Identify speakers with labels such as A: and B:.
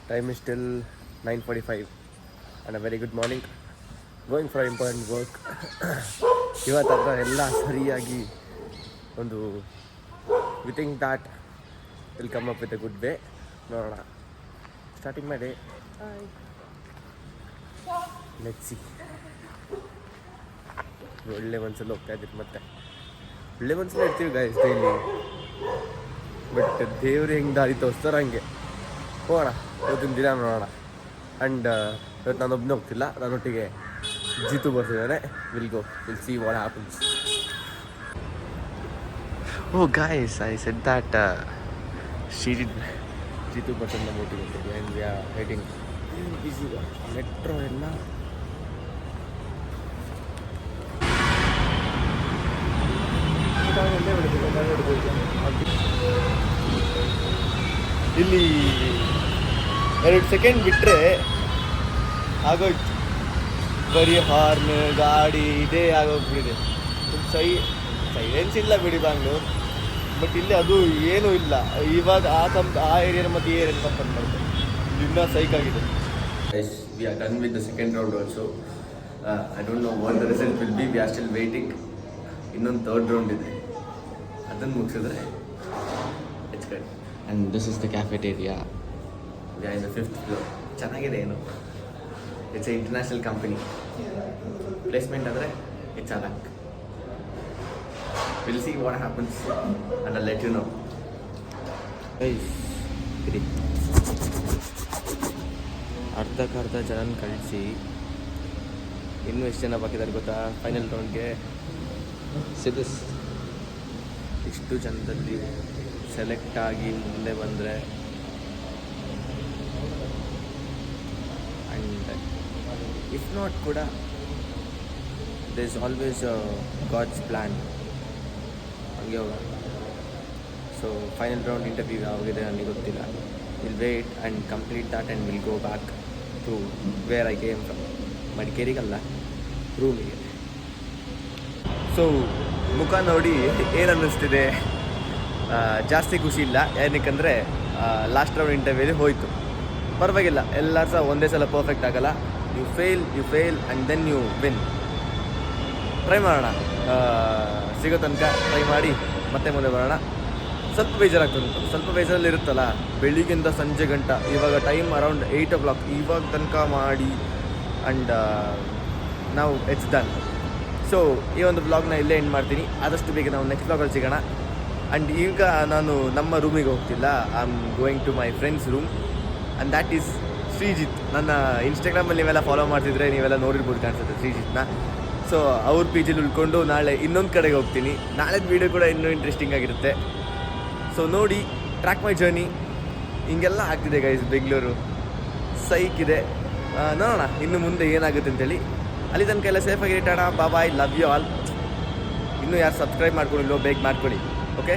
A: Time is still 9:45 and a very good morning. Going for important work. ಇವತ್ತಾದ್ರೆ ಎಲ್ಲ ಸರಿಯಾಗಿ ಒಂದು we think that will come up with a good way. ನೋಡೋಣ. Starting my day. Let's see. ಒಳ್ಳೆ ಮನಸ್ಸಲ್ಲಿ ಹೋಗ್ತಾ ಇದ್ದೀವಿ ಮತ್ತೆ ಒಳ್ಳೆ ಮನಸ್ಸಲ್ಲಿ ಇರ್ತೀವಿ ಗೈಸ್ ಡೈಲಿ. ಬಟ್ ದೇವ್ರು ಹೆಂಗೆ ದಾರಿ ತೋರಿಸ್ತಾರೋ ಹಂಗೆ ಹೋಗೋಣ. ಇವತ್ತಿನ ದಿನ ನೋಡೋಣ. ಆ್ಯಂಡ್ ಇವತ್ತು ನಾನು ಒಬ್ಬನೇ ಹೋಗ್ತಿಲ್ಲ, ನನ್ನೊಟ್ಟಿಗೆ ಜಿತು ಬರ್ತಿದ್ದಾನೆ. Will see what happens. Oh guys, I said that Jitu ಬರ್ತಾನೆ ನಮ್ಮೊಟ್ಟಿಗೆ ಆ್ಯಂಡ್ ವಿ ಆರ್ ವೇಟಿಂಗ್. ಬಿಸಿ ಮೆಟ್ರೋ ಎಲ್ಲ ಇಲ್ಲಿ 2 ಸೆಕೆಂಡ್ ಬಿಟ್ಟರೆ ಆಗೋಯ್ತು. ಬರೀ ಹಾರ್ನ್ ಗಾಡಿ ಇದೇ ಆಗೋಗ್ಬಿಟ್ಟಿದೆ. ಸೈಲೆನ್ಸ್ ಇಲ್ಲ ಬಿಡಿ ಬ್ಯಾಂಗ್ಳೂರ್, ಬಟ್ ಇಲ್ಲಿ ಅದು ಏನೂ ಇಲ್ಲ. ಇವಾಗ ಆ ಏರಿಯಾನ ಮತ್ತು ಈ ಏರಿಯಾನ ಕಂಪೇರ್ ಮಾಡ್ತಾರೆ, ಇನ್ನೂ ಸೈಕ್ ಆಗಿದೆ. We are done with the second round also. I don't know what the result will be. We are still waiting. ಇನ್ನೊಂದು 3rd ರೌಂಡ್ ಇದೆ, ಅದನ್ನು ಮುಗಿಸಿದ್ರೆ it's good. And this is the cafeteria. We are in the 5th floor. ಚೆನ್ನಾಗಿದೆ. ಏನು it's a international company. Placement ಅಂದರೆ it's a luck. Will see what happens and I let you know. ಅರ್ಧಕ್ಕರ್ಧ ಜನನ ಕಳಿಸಿ ಇನ್ನೂ ಎಷ್ಟು ಜನ ಬಾಕಿದ್ದಾರೆ ಗೊತ್ತಾ ಫೈನಲ್ ರೌಂಡ್ಗೆ. ಸಿದಿಸ್ ಇಷ್ಟು ಜನದಲ್ಲಿ ಸೆಲೆಕ್ಟ್ ಆಗಿ ಮುಂದೆ ಬಂದರೆ ಆ್ಯಂಡ್ ಇಫ್ ನಾಟ್ ಕೂಡ there is always God's plan. ಹಂಗೆ ಹೋಗೋಣ. ಸೊ ಫೈನಲ್ ರೌಂಡ್ ಇಂಟರ್ವ್ಯೂ ಯಾವಾಗಿದೆ ನನಗೆ ಗೊತ್ತಿಲ್ಲ. Will wait and complete that and will go back to where I came from. ಮಡಿಕೇರಿಗಲ್ಲ, ರೂಮಿಗೆ. ಸೊ ಮುಖ ನೋಡಿ ಏನು ಅನ್ನಿಸ್ತಿದೆ? ಜಾಸ್ತಿ ಖುಷಿ ಇಲ್ಲ. ಏನಕ್ಕಂದರೆ ಲಾಸ್ಟ್ ರೌಂಡ್ ಇಂಟರ್ವ್ಯೂಲಿ ಹೋಯಿತು. ಪರವಾಗಿಲ್ಲ, ಎಲ್ಲರೂ ಸಹ ಒಂದೇ ಸಲ ಪರ್ಫೆಕ್ಟ್ ಆಗಲ್ಲ. You fail and then you win. Try ಮಾಡೋಣ, ಸಿಗೋ ತನಕ ಟ್ರೈ ಮಾಡಿ ಮತ್ತೆ ಮುಂದೆ ಬರೋಣ. ಸ್ವಲ್ಪ ಬೇಜಾರಾಗ್ತದೆ. ಸ್ವಲ್ಪ ಬೇಜಾರಲ್ಲಿ ಇರುತ್ತಲ್ಲ, ಬೆಳಿಗ್ಗೆಯಿಂದ ಸಂಜೆ ಗಂಟ. ಇವಾಗ ಟೈಮ್ ಅರೌಂಡ್ 8 o'clock. ಇವಾಗ ತನಕ ಮಾಡಿ ಆ್ಯಂಡ್ ನಾವು ಇಟ್ಸ್ ಡನ್. ಸೊ ಈ ಒಂದು ಬ್ಲಾಗ್ನ ಇಲ್ಲೇ ಎಂಡ್ ಮಾಡ್ತೀನಿ. ಆದಷ್ಟು ಬೇಗ ನಾವು ನೆಕ್ಸ್ಟ್ ಬ್ಲಾಗಲ್ಲಿ ಸಿಗೋಣ. ಆ್ಯಂಡ್ ಈಗ ನಾನು ನಮ್ಮ ರೂಮಿಗೆ ಹೋಗ್ತಿಲ್ಲ. I am going to my friend's room and that is Shrijith. ನನ್ನ ಇನ್ಸ್ಟಾಗ್ರಾಮಲ್ಲಿ ನೀವೆಲ್ಲ ಫಾಲೋ ಮಾಡ್ತಿದ್ರೆ ನೀವೆಲ್ಲ ನೋಡಿರ್ಬೋದು ಕಾಣಿಸುತ್ತೆ ಶ್ರೀಜಿತ್ನ. ಸೊ ಅವ್ರ ಪಿ ಜಿಲಿ ಉಳ್ಕೊಂಡು ನಾಳೆ ಇನ್ನೊಂದು ಕಡೆಗೆ ಹೋಗ್ತೀನಿ. ನಾಳೆದು ವೀಡಿಯೋ ಕೂಡ ಇನ್ನೂ ಇಂಟ್ರೆಸ್ಟಿಂಗ್ ಆಗಿರುತ್ತೆ. ಸೊ ನೋಡಿ, ಟ್ರ್ಯಾಕ್ ಮೈ ಜರ್ನಿ. ಹಿಂಗೆಲ್ಲ ಆಗ್ತಿದೆ ಗೈಸ್. ಬೆಂಗಳೂರು ಸೈಕ್ ಇದೆ. ನೋಡೋಣ ಇನ್ನು ಮುಂದೆ ಏನಾಗುತ್ತೆ ಅಂತೇಳಿ. ಅಲ್ಲಿ ತನಕ ಎಲ್ಲ ಸೇಫಾಗಿ ಟಾಟಾ ಬಾಯ್, ಲವ್ ಯು ಆಲ್. ಇನ್ನೂ ಯಾರು ಸಬ್ಸ್ಕ್ರೈಬ್ ಮಾಡ್ಕೊಂಡಿಲ್ಲೋ ಬೇಗ ಮಾಡ್ಕೊಳ್ಳಿ. ಓಕೆ.